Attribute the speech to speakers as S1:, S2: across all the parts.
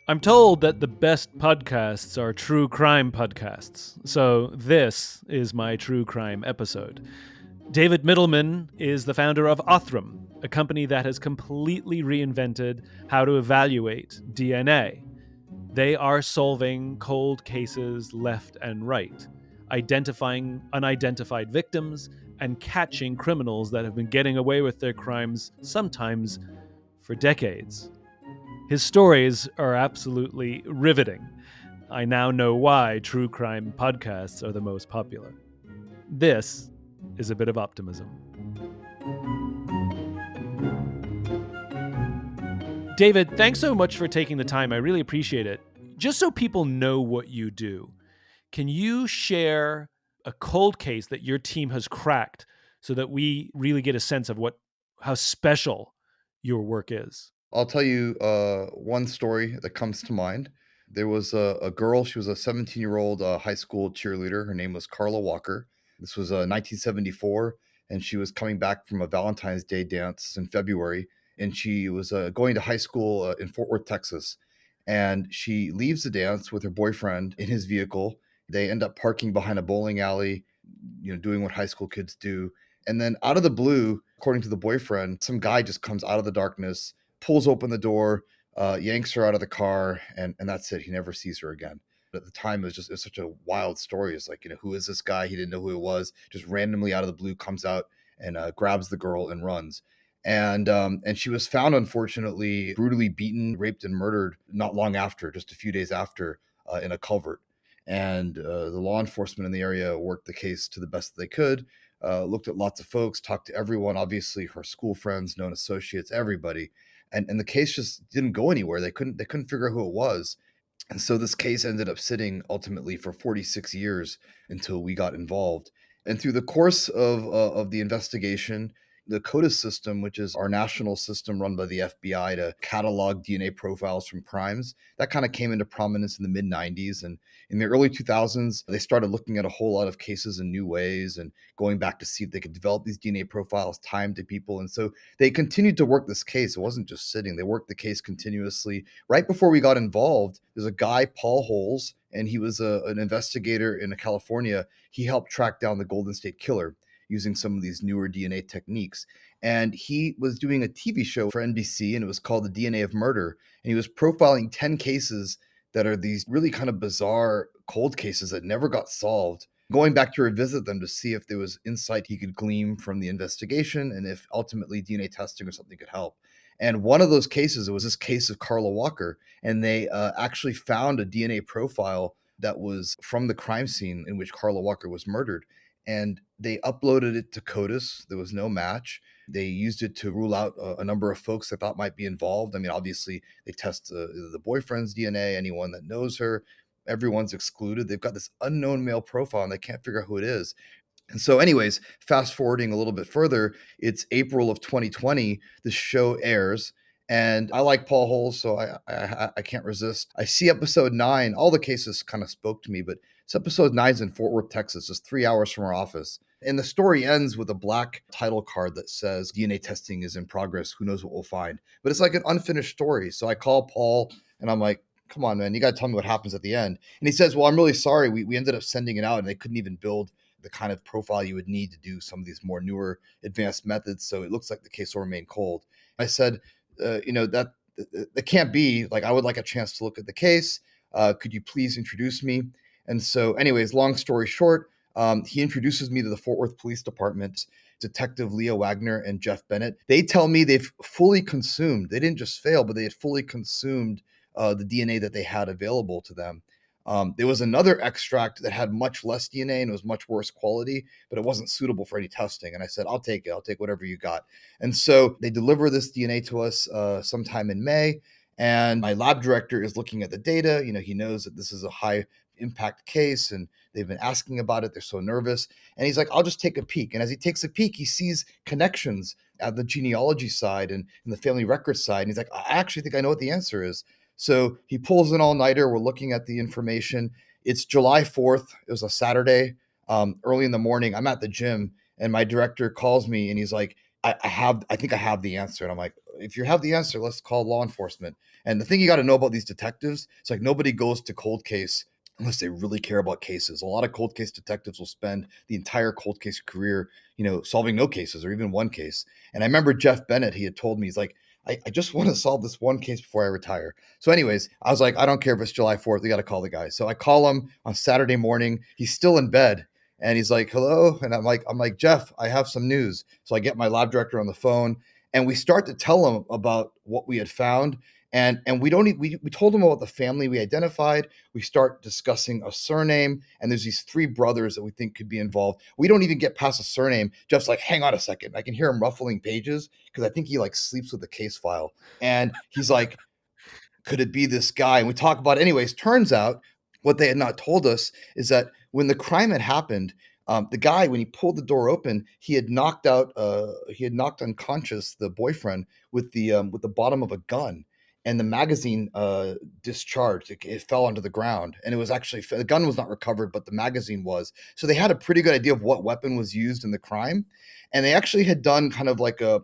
S1: I'm told that the best podcasts are true crime podcasts, so this is my true crime episode. David Mittelman is the founder of Othram, a company that has completely reinvented how to evaluate DNA. They are solving cold cases left and right, identifying unidentified victims, and catching criminals that have been getting away with their crimes, sometimes for decades. His stories are absolutely riveting. I now know why true crime podcasts are the most popular. This is A Bit of Optimism. David, thanks so much for taking the time. I really appreciate it. Just so people know what you do, can you share a cold case that your team has cracked so that we really get a sense of how special your work is?
S2: I'll tell you one story that comes to mind. There was a girl, she was a 17-year-old high school cheerleader. Her name was Carla Walker. This was 1974, and she was coming back from a Valentine's Day dance in February. And she was going to high school in Fort Worth, Texas. And she leaves the dance with her boyfriend in his vehicle. They end up parking behind a bowling alley, doing what high school kids do. And then out of the blue, according to the boyfriend, some guy just comes out of the darkness, pulls open the door, yanks her out of the car, and that's it. He never sees her again. At the time, it was such a wild story. It's like, who is this guy? He didn't know who it was. Just randomly out of the blue comes out and grabs the girl and runs. And she was found, unfortunately, brutally beaten, raped, and murdered not long after, just a few days after, in a culvert. And the law enforcement in the area worked the case to the best they could. Looked at lots of folks, talked to everyone, obviously her school friends, known associates, everybody, and the case just didn't go anywhere. They couldn't figure out who it was, and so this case ended up sitting ultimately for 46 years until we got involved. And through the course of the investigation, the CODIS system, which is our national system run by the FBI to catalog DNA profiles from crimes, that kind of came into prominence in the mid 90s. And in the early 2000s, they started looking at a whole lot of cases in new ways and going back to see if they could develop these DNA profiles timed to people. And so they continued to work this case. It wasn't just sitting, they worked the case continuously. Right before we got involved, there's a guy, Paul Holes, and he was an investigator in California. He helped track down the Golden State Killer using some of these newer DNA techniques. And he was doing a TV show for NBC, and it was called The DNA of Murder. And he was profiling 10 cases that are these really kind of bizarre cold cases that never got solved, going back to revisit them to see if there was insight he could glean from the investigation and if ultimately DNA testing or something could help. And one of those cases, it was this case of Carla Walker, and they actually found a DNA profile that was from the crime scene in which Carla Walker was murdered. And they uploaded it to CODIS. There was no match. They used it to rule out a number of folks they thought might be involved. I mean, obviously, they test the boyfriend's DNA, anyone that knows her. Everyone's excluded. They've got this unknown male profile, and they can't figure out who it is. And so, anyways, fast forwarding a little bit further, it's April of 2020. The show airs, and I like Paul Holes, so I can't resist. I see episode 9. All the cases kind of spoke to me, but it's episode 9 is in Fort Worth, Texas, just 3 hours from our office. And the story ends with a black title card that says DNA testing is in progress. Who knows what we'll find? But it's like an unfinished story. So I call Paul, and I'm like, come on, man, you got to tell me what happens at the end. And he says, well, I'm really sorry. We ended up sending it out, and they couldn't even build the kind of profile you would need to do some of these more newer advanced methods. So it looks like the case will remain cold. I said, that can't be. Like, I would like a chance to look at the case. Could you please introduce me? And so, anyways, long story short, he introduces me to the Fort Worth Police Department, Detective Leah Wagner and Jeff Bennett. They tell me they've fully consumed. They didn't just fail, but they had fully consumed the DNA that they had available to them. There was another extract that had much less DNA and it was much worse quality, but it wasn't suitable for any testing. And I said, I'll take it. I'll take whatever you got. And so they deliver this DNA to us sometime in May. And my lab director is looking at the data. He knows that this is a high impact case and they've been asking about it. They're so nervous. And he's like, I'll just take a peek. And as he takes a peek, he sees connections at the genealogy side and the family records side. And he's like, I actually think I know what the answer is. So he pulls an all-nighter. We're looking at the information. It's July 4th. It was a Saturday, early in the morning. I'm at the gym and my director calls me and he's like, I think I have the answer. And I'm like, if you have the answer, let's call law enforcement. And the thing you got to know about these detectives, it's like nobody goes to cold case unless they really care about cases. A lot of cold case detectives will spend the entire cold case career, solving no cases or even one case. And I remember Jeff Bennett, he had told me, he's like, I just want to solve this one case before I retire. So, anyways, I was like, I don't care if it's July 4th. We got to call the guy. So I call him on Saturday morning. He's still in bed. And he's like, hello. And I'm like, Jeff, I have some news. So I get my lab director on the phone and we start to tell him about what we had found. And we told him about the family we identified. We start discussing a surname, and there's these three brothers that we think could be involved. We don't even get past a surname. Jeff's like, hang on a second. I can hear him ruffling pages because I think he like sleeps with the case file. And he's like, could it be this guy? And we talk about it. Anyways, turns out what they had not told us is that when the crime had happened, the guy, when he pulled the door open, he had knocked unconscious the boyfriend with the bottom of a gun, and the magazine discharged. It fell onto the ground, and it was actually the gun was not recovered, but the magazine was. So they had a pretty good idea of what weapon was used in the crime, and they actually had done kind of like a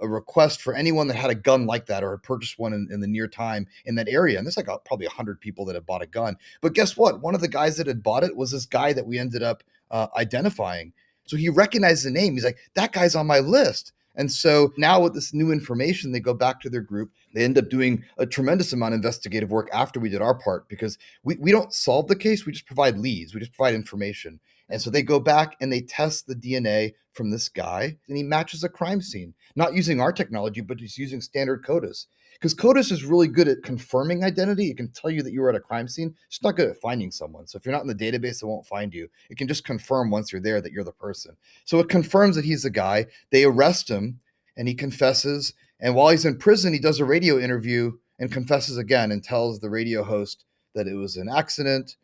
S2: request for anyone that had a gun like that or had purchased one in the near time in that area. And there's like probably 100 people that had bought a gun. But guess what? One of the guys that had bought it was this guy that we ended up identifying. So he recognized the name. He's like, that guy's on my list. And so now with this new information, they go back to their group. They end up doing a tremendous amount of investigative work after we did our part because we don't solve the case. We just provide leads. We just provide information. And so they go back and they test the DNA from this guy, and he matches a crime scene, not using our technology, but just using standard CODIS. Because CODIS is really good at confirming identity. It can tell you that you were at a crime scene. It's not good at finding someone. So if you're not in the database, it won't find you. It can just confirm once you're there that you're the person. So it confirms that he's the guy. They arrest him, and he confesses. And while he's in prison, he does a radio interview and confesses again and tells the radio host that it was an accident.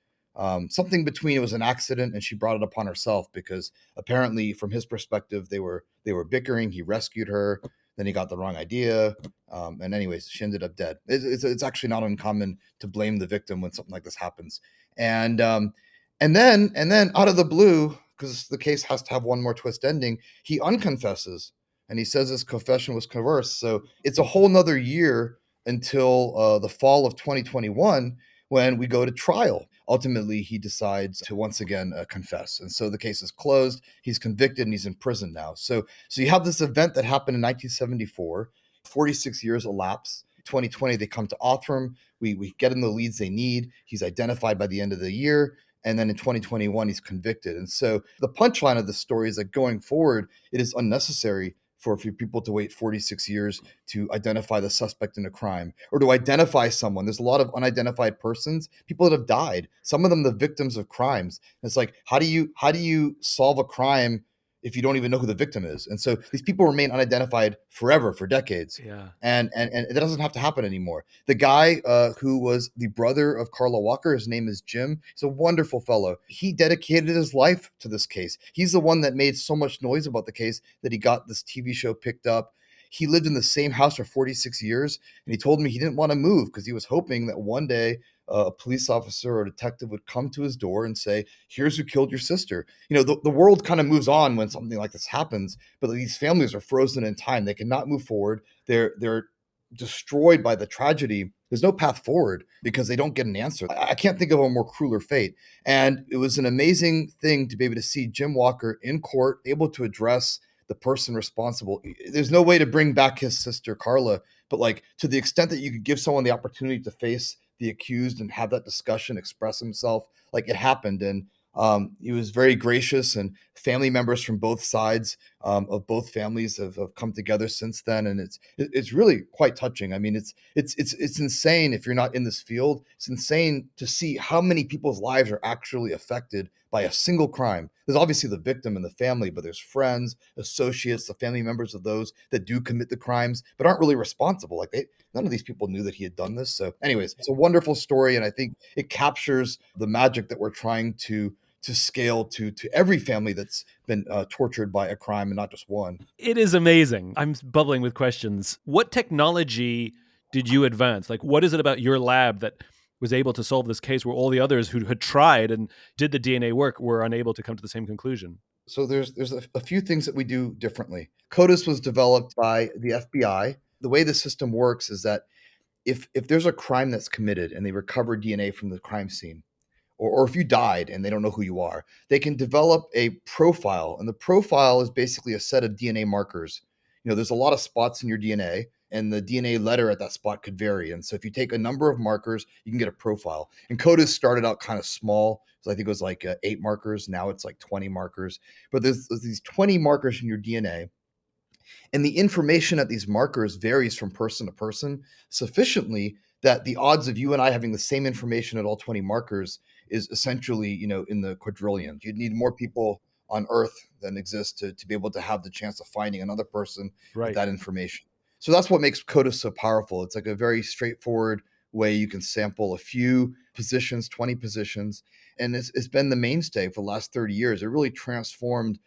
S2: Something between it was an accident and she brought it upon herself because apparently from his perspective they were bickering. He rescued her, then he got the wrong idea, and anyways she ended up dead. It's actually not uncommon to blame the victim when something like this happens. And then out of the blue, because the case has to have one more twist ending, he unconfesses and he says his confession was coerced. So it's a whole nother year until the fall of 2021 when we go to trial. Ultimately, he decides to once again confess. And so the case is closed. He's convicted and he's in prison now. So you have this event that happened in 1974, 46 years elapse. 2020, they come to Othram. We get him the leads they need. He's identified by the end of the year. And then in 2021, he's convicted. And so the punchline of the story is that going forward, it is unnecessary for people to wait 46 years to identify the suspect in a crime or to identify someone. There's a lot of unidentified persons, people that have died, some of them the victims of crimes. And it's like, how do you solve a crime if you don't even know who the victim is? And so these people remain unidentified forever, for decades.
S1: Yeah.
S2: And that doesn't have to happen anymore. The guy who was the brother of Carla Walker, his name is Jim. He's a wonderful fellow. He dedicated his life to this case. He's the one that made so much noise about the case that he got this TV show picked up. He lived in the same house for 46 years, and he told me he didn't want to move because he was hoping that one day a police officer or a detective would come to his door and say, here's who killed your sister. The world kind of moves on when something like this happens, but these families are frozen in time. They cannot move forward. They're destroyed by the tragedy. There's no path forward because they don't get an answer. I can't think of a more crueler fate. And it was an amazing thing to be able to see Jim Walker in court, able to address the person responsible. There's no way to bring back his sister Carla, but like to the extent that you could give someone the opportunity to face the accused and have that discussion, express himself, like it happened. And he was very gracious, and family members from both sides of both families have come together since then, and it's really quite touching. I mean, it's insane if you're not in this field. It's insane to see how many people's lives are actually affected by a single crime. There's obviously the victim and the family, but there's friends, associates, the family members of those that do commit the crimes but aren't really responsible. None of these people knew that he had done this. So, anyways, it's a wonderful story, and I think it captures the magic that we're trying to scale to every family that's been tortured by a crime and not just one.
S1: It is amazing. I'm bubbling with questions. What technology did you advance? Like, what is it about your lab that was able to solve this case where all the others who had tried and did the DNA work were unable to come to the same conclusion?
S2: So there's a few things that we do differently. CODIS was developed by the FBI. The way the system works is that if there's a crime that's committed and they recover DNA from the crime scene, or if you died and they don't know who you are, they can develop a profile. And the profile is basically a set of DNA markers. There's a lot of spots in your DNA, and the DNA letter at that spot could vary. And so if you take a number of markers, you can get a profile. And CODIS started out kind of small. So I think it was like 8 markers. Now it's like 20 markers. But there's these 20 markers in your DNA, and the information at these markers varies from person to person sufficiently that the odds of you and I having the same information at all 20 markers is essentially, in the quadrillion. You'd need more people on Earth than exist to be able to have the chance of finding another person with
S1: Right.
S2: that information. So that's what makes CODIS so powerful. It's like a very straightforward way you can sample a few positions, 20 positions. And it's been the mainstay for the last 30 years. It really transformed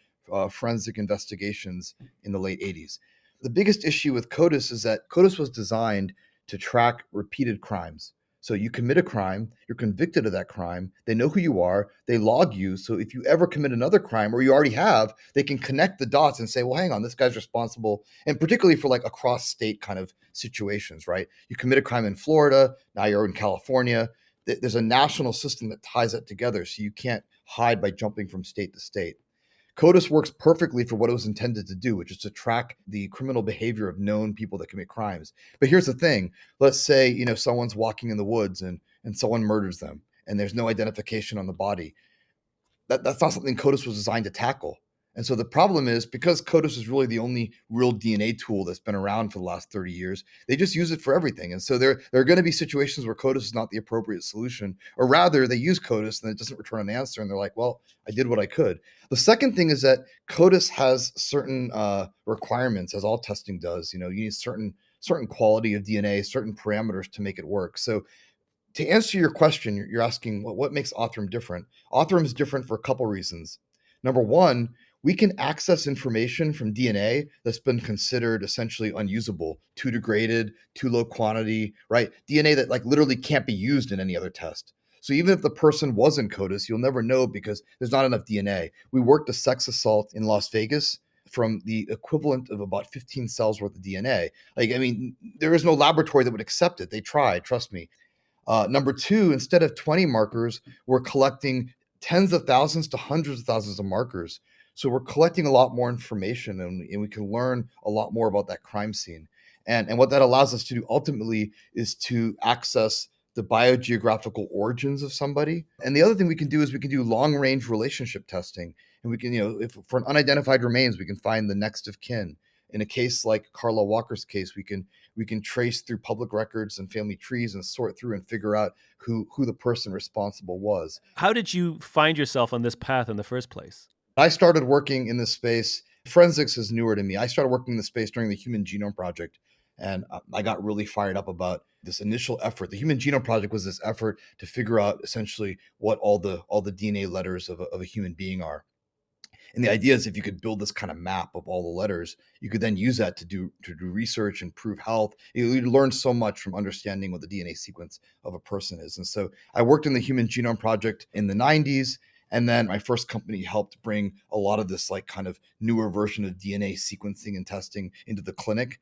S2: forensic investigations in the late 80s. The biggest issue with CODIS is that CODIS was designed to track repeated crimes. So you commit a crime, you're convicted of that crime, they know who you are, they log you. So if you ever commit another crime, or you already have, they can connect the dots and say, well, hang on, this guy's responsible. And particularly for like across state kind of situations, right? You commit a crime in Florida, now you're in California. There's a national system that ties that together. So you can't hide by jumping from state to state. CODIS works perfectly for what it was intended to do, which is to track the criminal behavior of known people that commit crimes. But here's the thing. Let's say, someone's walking in the woods and someone murders them and there's no identification on the body. That's not something CODIS was designed to tackle. And so the problem is, because CODIS is really the only real DNA tool that's been around for the last 30 years, they just use it for everything. And so there are going to be situations where CODIS is not the appropriate solution, or rather they use CODIS and it doesn't return an answer. And they're like, well, I did what I could. The second thing is that CODIS has certain requirements, as all testing does. You need certain quality of DNA, certain parameters to make it work. So to answer your question, you're asking what makes Othram different. Othram is different for a couple reasons. Number one, we can access information from DNA that's been considered essentially unusable, too degraded, too low quantity, right? DNA that like literally can't be used in any other test. So even if the person was in CODIS, you'll never know because there's not enough DNA. We worked a sex assault in Las Vegas from the equivalent of about 15 cells worth of DNA. Like, I mean, there is no laboratory that would accept it. They tried, trust me. Number two, instead of 20 markers, we're collecting tens of thousands to hundreds of thousands of markers. So we're collecting a lot more information, and we can learn a lot more about that crime scene. And what that allows us to do ultimately is to access the biogeographical origins of somebody. And the other thing we can do is we can do long range relationship testing. And we can, if for an unidentified remains, we can find the next of kin. In a case like Carla Walker's case, we can trace through public records and family trees and sort through and figure out who the person responsible was.
S1: How did you find yourself on this path in the first place?
S2: I started working in this space. Forensics is newer to me. I started working in this space during the Human Genome Project, and I got really fired up about this initial effort. The Human Genome Project was this effort to figure out essentially what all the DNA letters of a human being are. And the idea is, if you could build this kind of map of all the letters, you could then use that to do research and prove health. You learn so much from understanding what the DNA sequence of a person is. And so I worked in the Human Genome Project in the 90s. And then my first company helped bring a lot of this like kind of newer version of DNA sequencing and testing into the clinic.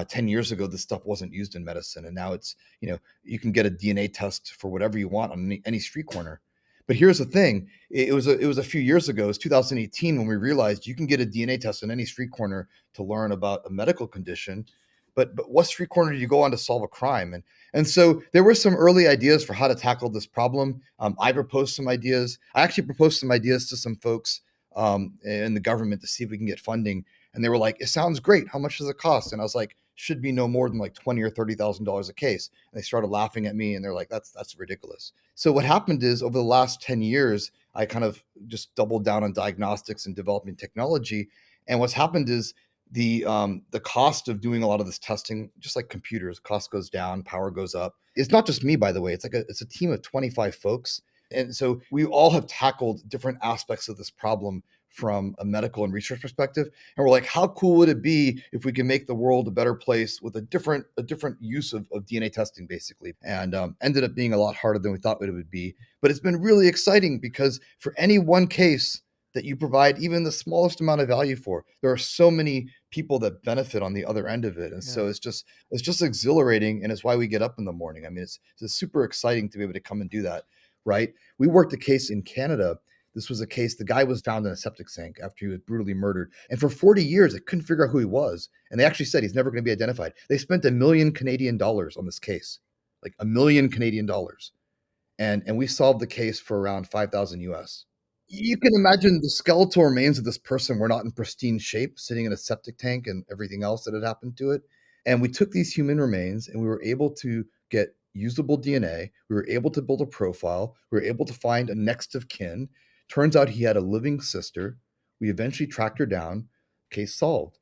S2: 10 years ago, this stuff wasn't used in medicine. And now it's, you can get a DNA test for whatever you want on any street corner. But here's the thing. It was a few years ago. It was 2018 when we realized you can get a DNA test on any street corner to learn about a medical condition. But what street corner do you go on to solve a crime? And so there were some early ideas for how to tackle this problem. I proposed some ideas. I actually proposed some ideas to some folks in the government to see if we can get funding. And they were like, "It sounds great. How much does it cost?" And I was like, "Should be no more than like $20,000 or $30,000 a case." And they started laughing at me, and they're like, "That's ridiculous." So what happened is, over the last 10 years, I kind of just doubled down on diagnostics and developing technology. And what's happened is the cost of doing a lot of this testing, just like computers, cost goes down, power goes up. It's not just me, by the way. It's a team of 25 folks. And so we all have tackled different aspects of this problem from a medical and research perspective. And we're like, how cool would it be if we can make the world a better place with a different use of DNA testing, basically? And ended up being a lot harder than we thought it would be. But it's been really exciting because for any one case, that you provide even the smallest amount of value for. There are so many people that benefit on the other end of it. And
S1: Yeah.
S2: so it's just exhilarating, and it's why we get up in the morning. I mean, it's super exciting to be able to come and do that, right? We worked a case in Canada. This was a case, the guy was found in a septic tank after he was brutally murdered. And for 40 years, they couldn't figure out who he was. And they actually said he's never going to be identified. They spent $1 million Canadian on this case, like $1 million Canadian. And we solved the case for around 5,000 US. You can imagine the skeletal remains of this person were not in pristine shape, sitting in a septic tank and everything else that had happened to it. And we took these human remains and we were able to get usable DNA. We were able to build a profile. We were able to find a next of kin. Turns out he had a living sister. We eventually tracked her down. Case solved.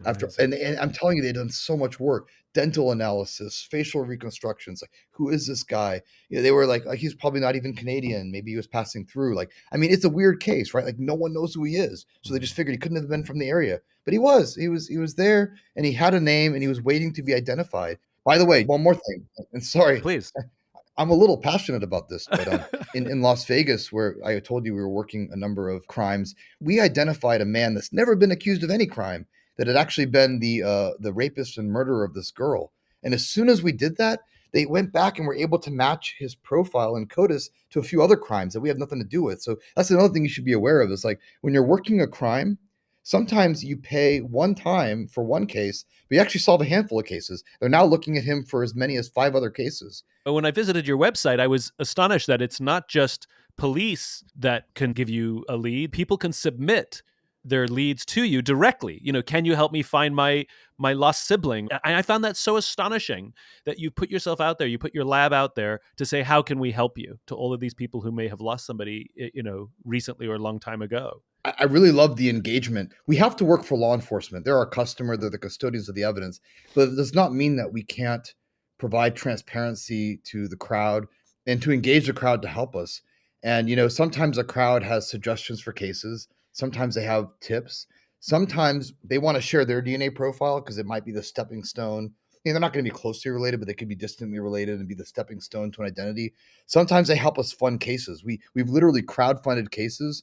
S2: After
S1: Amazing.
S2: and I'm telling you, they've done so much work, dental analysis, facial reconstructions. Like, who is this guy? They were like he's probably not even Canadian. Maybe he was passing through. Like, I mean, it's a weird case, right? Like, no one knows who he is, so they just figured he couldn't have been from the area, but he was. He was there, and he had a name, and he was waiting to be identified. By the way, one more thing, and sorry,
S1: Please.
S2: I'm a little passionate about this, but in Las Vegas, where I told you we were working a number of crimes, we identified a man that's never been accused of any crime, that had actually been the rapist and murderer of this girl. And as soon as we did that, they went back and were able to match his profile and CODIS to a few other crimes that we have nothing to do with. So that's another thing you should be aware of. Is like when you're working a crime, sometimes you pay one time for one case, but you actually solve a handful of cases. They're now looking at him for as many as 5 other cases.
S1: But when I visited your website, I was astonished that it's not just police that can give you a lead. People can submit their leads to you directly. Can you help me find my lost sibling? I found that so astonishing that you put yourself out there, you put your lab out there to say, how can we help you, to all of these people who may have lost somebody, recently or a long time ago.
S2: I really love the engagement. We have to work for law enforcement. They're our customer, they're the custodians of the evidence, but it does not mean that we can't provide transparency to the crowd and to engage the crowd to help us. And, sometimes a crowd has suggestions for cases, sometimes they have tips, sometimes they want to share their DNA profile because it might be the stepping stone. They're not going to be closely related, but they could be distantly related and be the stepping stone to an identity. Sometimes they help us fund cases. We've literally crowdfunded cases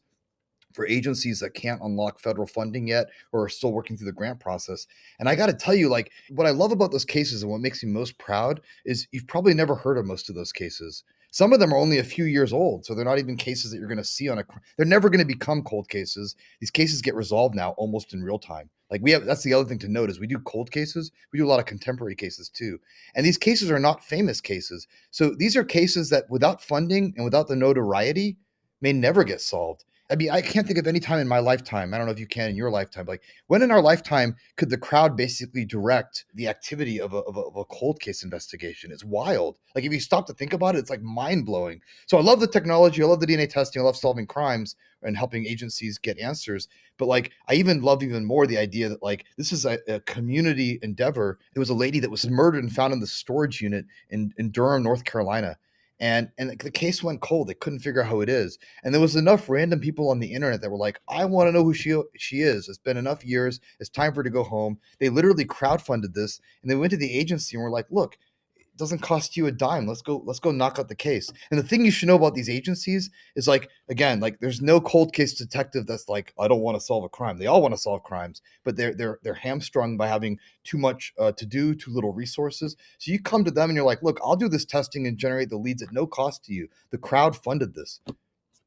S2: for agencies that can't unlock federal funding yet or are still working through the grant process. And I got to tell you, like, what I love about those cases and what makes me most proud is you've probably never heard of most of those cases. Some of them are only a few years old, so they're not even cases that you're going to see they're never going to become cold cases. These cases get resolved now almost in real time. Like, that's the other thing to note is we do cold cases, we do a lot of contemporary cases too. And these cases are not famous cases. So these are cases that without funding and without the notoriety may never get solved. I mean, I can't think of any time in my lifetime. I don't know if you can in your lifetime. Like, when in our lifetime could the crowd basically direct the activity of a cold case investigation? It's wild. Like, if you stop to think about it, it's like mind blowing. So I love the technology. I love the DNA testing. I love solving crimes and helping agencies get answers. But like, I love even more the idea that like this is a community endeavor. There was a lady that was murdered and found in the storage unit in Durham, North Carolina. And the case went cold. They couldn't figure out who it is. And there was enough random people on the internet that were like, I want to know who she is. It's been enough years. It's time for her to go home. They literally crowdfunded this, and they went to the agency and were like, look, it doesn't cost you a dime. Let's go knock out the case. And the thing you should know about these agencies is like, again, like there's no cold case detective that's like, I don't want to solve a crime. They all want to solve crimes, but they're hamstrung by having too much to do, too little resources. So you come to them and you're like, look, I'll do this testing and generate the leads at no cost to you. The crowd funded this.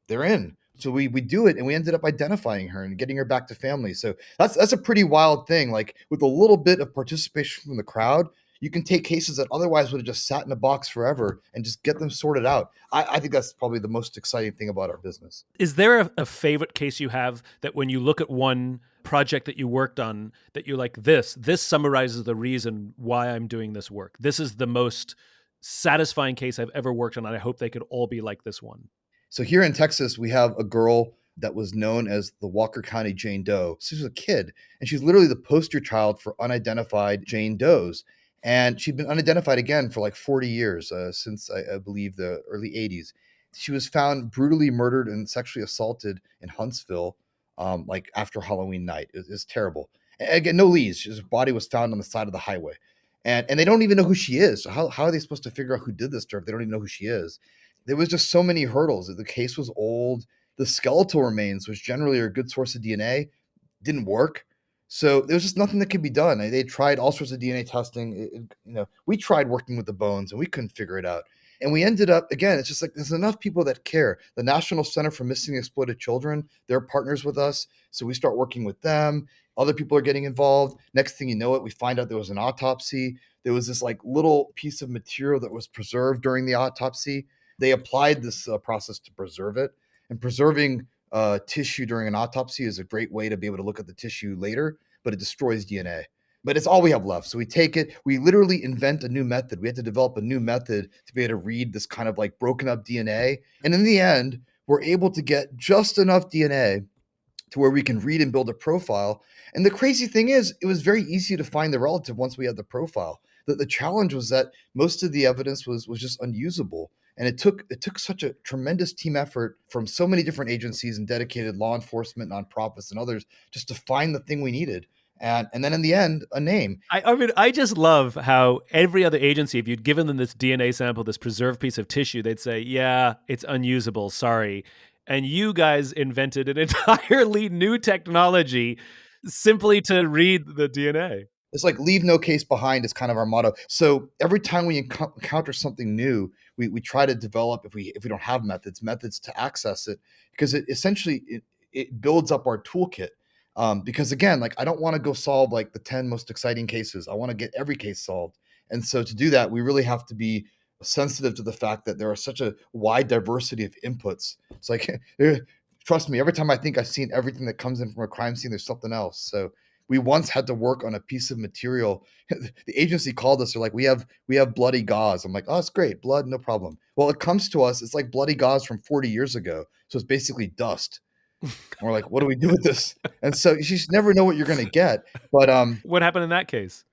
S2: They're in. So we do it, and we ended up identifying her and getting her back to family. So that's a pretty wild thing. Like, with a little bit of participation from the crowd, you can take cases that otherwise would have just sat in a box forever and just get them sorted out. I think that's probably the most exciting thing about our business.
S1: Is there a favorite case you have that when you look at one project that you worked on that you're like, this summarizes the reason why I'm doing this work? This is the most satisfying case I've ever worked on, and I hope they could all be like this one.
S2: So here in Texas, we have a girl that was known as the Walker County Jane Doe. She was a kid, and she's literally the poster child for unidentified Jane Does. And she'd been unidentified again for like 40 years, since I believe the early 80s. She was found brutally murdered and sexually assaulted in Huntsville, like after Halloween night. It's terrible. And again, no leads. Her body was found on the side of the highway. And they don't even know who she is. So how are they supposed to figure out who did this to her if they don't even know who she is? There was just so many hurdles. The case was old. the skeletal remains, which generally are a good source of DNA, didn't work. So there was just nothing that could be done. They tried all sorts of DNA testing. We tried working with the bones and we couldn't figure it out. And we ended up, again, it's just like there's enough people that care. The National Center for Missing and Exploited Children, they're partners with us. So we start working with them. Other people are getting involved. Next thing you know it, we find out there was an autopsy. There was this like little piece of material that was preserved during the autopsy. They applied this process to preserve it. And preserving tissue during an autopsy is a great way to be able to look at the tissue later, but it destroys DNA. But it's all we have left. So we take it, we literally invent a new method. We had to develop a new method to be able to read this kind of like broken up DNA. And in the end, we're able to get just enough DNA to where we can read and build a profile. And the crazy thing is, it was very easy to find the relative once we had the profile. The challenge was that most of the evidence was just unusable. And it took such a tremendous team effort from so many different agencies and dedicated law enforcement, nonprofits, and others just to find the thing we needed. And then in the end, a name.
S1: I mean, I just love how every other agency, if you'd given them this DNA sample, this preserved piece of tissue, they'd say, yeah, it's unusable, sorry. And you guys invented an entirely new technology simply to read the DNA.
S2: It's like leave no case behind is kind of our motto. So every time we encounter something new, we try to develop, if we don't have methods to access it, because it essentially it builds up our toolkit. Because again, like I don't want to go solve like the 10 most exciting cases. I want to get every case solved. And so to do that, we really have to be sensitive to the fact that there are such a wide diversity of inputs. It's like trust me, every time I think I've seen everything that comes in from a crime scene, there's something else. So we once had to work on a piece of material. The agency called us. They're like, we have bloody gauze. I'm like, oh, it's great. Blood, no problem. Well, it comes to us. It's like bloody gauze from 40 years ago. So it's basically dust. And we're like, what do we do with this? And so you just never know what you're going to get. But
S1: What happened in that case?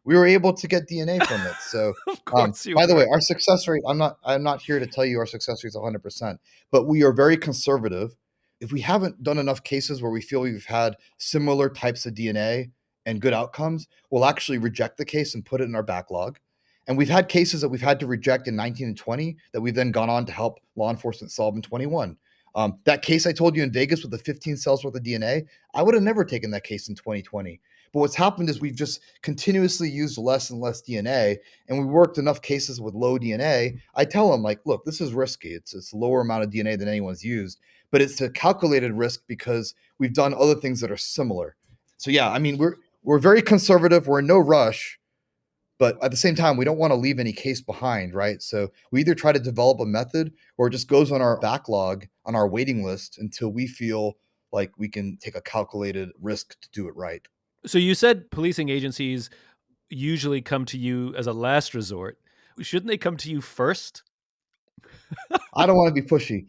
S2: we were able to get DNA from it. So,
S1: Of course you
S2: by the
S1: were.
S2: way, our success rate, I'm not here to tell you our success rate is 100%, but we are very conservative. If we haven't done enough cases where we feel we've had similar types of DNA and good outcomes, we'll actually reject the case and put it in our backlog. And we've had cases that we've had to reject in 19 and 20 that we've then gone on to help law enforcement solve in 21. That case I told you in Vegas with the 15 cells worth of DNA, I would have never taken that case in 2020. But what's happened is we've just continuously used less and less DNA, and we worked enough cases with low DNA. I tell them, like, look, this is risky. It's a lower amount of DNA than anyone's used, but it's a calculated risk because we've done other things that are similar. So yeah, I mean, we're very conservative. We're in no rush, but at the same time, we don't want to leave any case behind, right? So we either try to develop a method or it just goes on our backlog, on our waiting list until we feel like we can take a calculated risk to do it right.
S1: So you said policing agencies usually come to you as a last resort. Shouldn't they come to you first?
S2: I don't want to be pushy.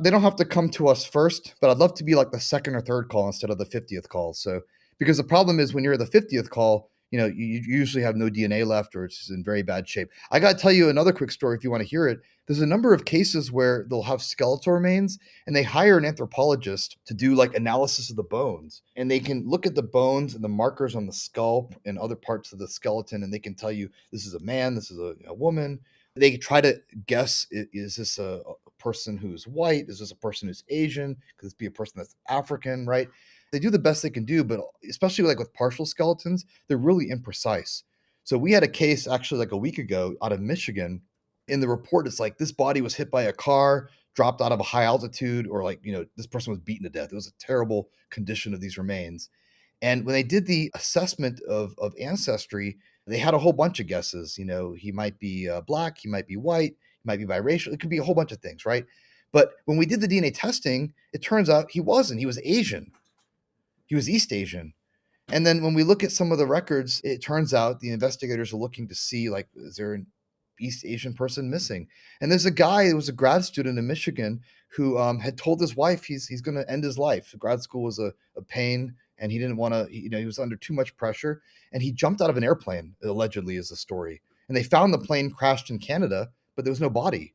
S2: They don't have to come to us first, but I'd love to be like the second or third call instead of the 50th call. So, because the problem is when you're the 50th call, you usually have no DNA left or it's in very bad shape. I got to tell you another quick story if you want to hear it. There's a number of cases where they'll have skeletal remains and they hire an anthropologist to do like analysis of the bones. And they can look at the bones and the markers on the skull and other parts of the skeleton and they can tell you this is a man, this is a woman. They try to guess, is this a person who's white? Is this a person who's Asian? Could this be a person that's African, right? They do the best they can do, but especially like with partial skeletons, they're really imprecise. So we had a case actually like a week ago out of Michigan. In the report, it's like this body was hit by a car, dropped out of a high altitude, or like, this person was beaten to death. It was a terrible condition of these remains. And when they did the assessment of ancestry, they had a whole bunch of guesses. He might be black, he might be white, he might be biracial. It could be a whole bunch of things, right? But when we did the DNA testing, it turns out he wasn't. He was Asian. He was East Asian. And then when we look at some of the records, it turns out the investigators are looking to see, like, is there an East Asian person missing? And there's a guy who was a grad student in Michigan who had told his wife he's going to end his life. Grad school was a pain, and he didn't want to, he was under too much pressure. And he jumped out of an airplane, allegedly, is the story. And they found the plane crashed in Canada, but there was no body.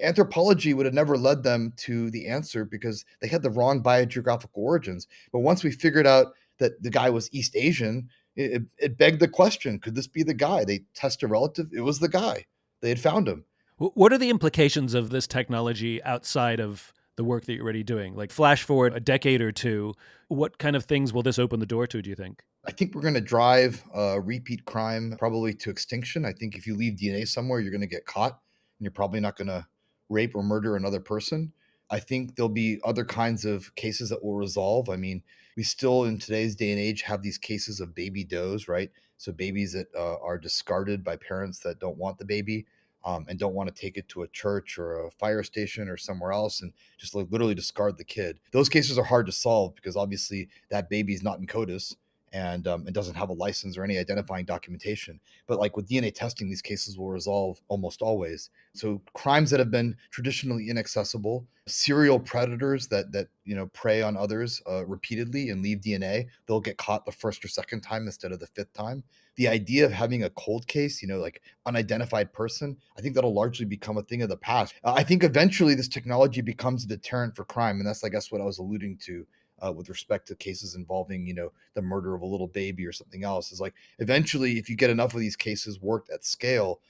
S2: Anthropology would have never led them to the answer because they had the wrong biogeographical origins. But once we figured out that the guy was East Asian, it begged the question, could this be the guy? They test a relative. It was the guy. They had found him.
S1: What are the implications of this technology outside of the work that you're already doing? Like flash forward a decade or two, what kind of things will this open the door to, do you think?
S2: I think we're going to drive repeat crime probably to extinction. I think if you leave DNA somewhere, you're going to get caught and you're probably not going to rape or murder another person. I think there'll be other kinds of cases that will resolve. I mean, we still in today's day and age have these cases of baby does, right? So babies that are discarded by parents that don't want the baby and don't want to take it to a church or a fire station or somewhere else and just like literally discard the kid. Those cases are hard to solve because obviously that baby is not in CODIS and it doesn't have a license or any identifying documentation. But like with DNA testing, these cases will resolve almost always. So crimes that have been traditionally inaccessible, serial predators that prey on others repeatedly and leave DNA, they'll get caught the first or second time instead of the fifth time. The idea of having a cold case, like unidentified person, I think that'll largely become a thing of the past. I think eventually this technology becomes a deterrent for crime, and that's I guess what I was alluding to with respect to cases involving, the murder of a little baby or something else. Is like eventually, if you get enough of these cases worked at scale,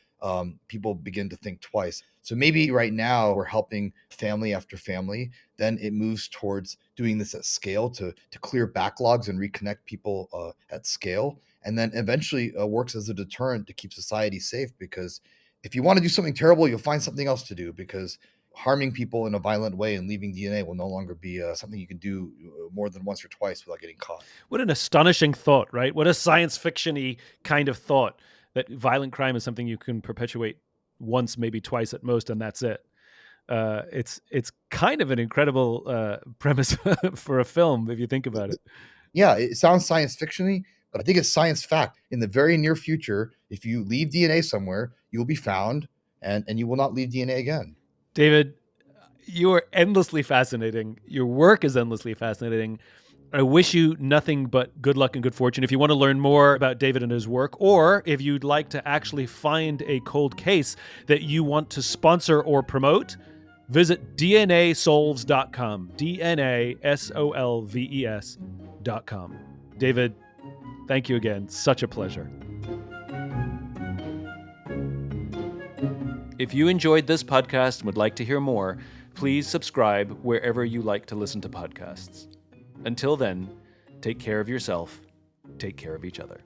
S2: people begin to think twice. So maybe right now we're helping family after family. Then it moves towards doing this at scale to clear backlogs and reconnect people at scale. And then eventually works as a deterrent to keep society safe. Because if you want to do something terrible, you'll find something else to do because harming people in a violent way and leaving DNA will no longer be something you can do more than once or twice without getting caught.
S1: What an astonishing thought, right? What a science fiction-y kind of thought that violent crime is something you can perpetuate once, maybe twice at most, and that's it. It's kind of an incredible premise for a film if you think about it.
S2: Yeah, it sounds science fiction-y, but I think it's science fact. In the very near future, if you leave DNA somewhere, you will be found and you will not leave DNA again.
S1: David, you are endlessly fascinating. Your work is endlessly fascinating. I wish you nothing but good luck and good fortune. If you want to learn more about David and his work, or if you'd like to actually find a cold case that you want to sponsor or promote, visit DNAsolves.com. DNASOLVES.com. David, thank you again. Such a pleasure. If you enjoyed this podcast and would like to hear more, please subscribe wherever you like to listen to podcasts. Until then, take care of yourself, take care of each other.